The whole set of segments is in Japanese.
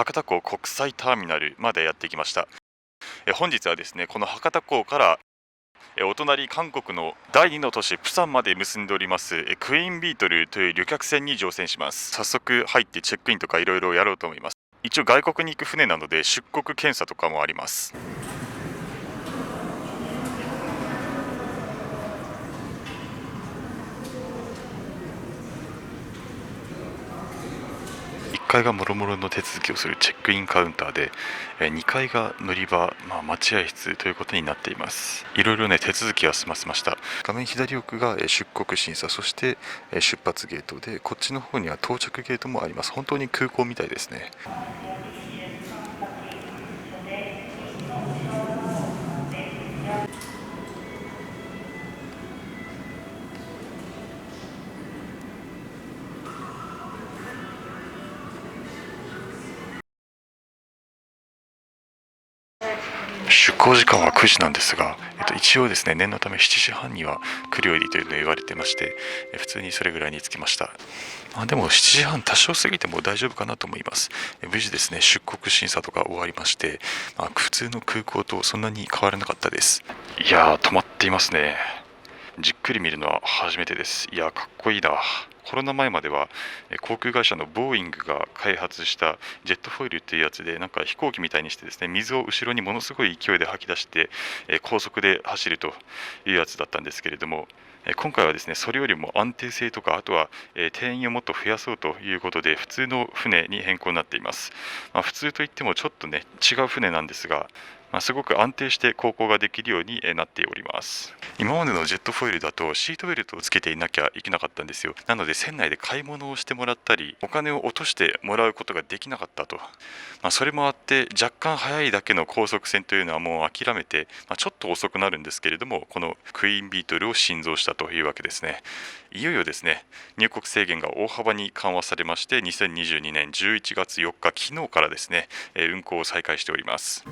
博多港国際ターミナルまでやってきました。本日はですね、この博多港からお隣韓国の第2の都市プサンまで結んでおりますクイーンビートルという旅客船に乗船します。早速入ってチェックインとかいろいろやろうと思います。一応外国に行く船なので出国検査とかもあります。1階がもろもろの手続きをするチェックインカウンターで、2階が乗り場、待合室ということになっています。いろいろね、手続きは済ませました。画面左奥が出国審査、そして出発ゲートで、こっちの方には到着ゲートもあります。本当に空港みたいですね。出港時間は9時なんですが、一応ですね、念のため7時半には来るようにというのを言われてまして、普通にそれぐらいに着きました。でも7時半多少過ぎても大丈夫かなと思います。無事ですね、出国審査とか終わりまして、普通の空港とそんなに変わらなかったです。いやー、止まっていますね。じっくり見るのは初めてです。いや、かっこいいな。コロナ前までは航空会社のボーイングが開発したジェットフォイルっていうやつで、なんか飛行機みたいにしてですね、水を後ろにものすごい勢いで吐き出して高速で走るというやつだったんですけれども、今回はですね、それよりも安定性とか、あとは定員をもっと増やそうということで普通の船に変更になっています。普通といってもちょっとね違う船なんですが、すごく安定して航行ができるようになっております。今までのジェットフォイルだとシートベルトをつけていなきゃいけなかったんですよ。なので船内で買い物をしてもらったりお金を落としてもらうことができなかったと、それもあって若干早いだけの高速船というのはもう諦めて、ちょっと遅くなるんですけれども、このクイーンビートルを新造したというわけですね。いよいよですね、入国制限が大幅に緩和されまして、2022年11月4日昨日からですね、運航を再開しております。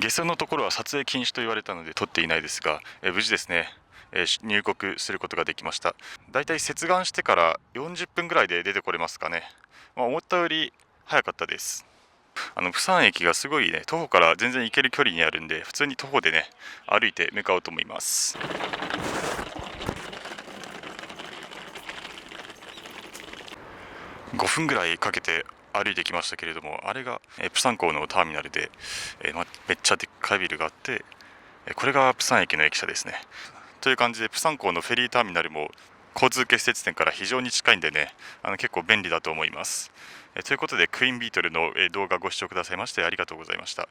下船のところは撮影禁止と言われたので撮っていないですが、無事ですね、入国することができました。だいたい接岸してから40分ぐらいで出てこれますかね。思ったより早かったです。釜山駅がすごいね、徒歩から全然行ける距離にあるんで、普通に徒歩でね、歩いて向かおうと思います。5分ぐらいかけて歩いてきましたけれども、あれが釜山港のターミナルで、めっちゃでっかいビルがあって、これが釜山駅の駅舎ですね。という感じで、釜山港のフェリーターミナルも交通系施設店から非常に近いんでね、結構便利だと思います。ということで、クイーンビートルの動画ご視聴くださいましてありがとうございました。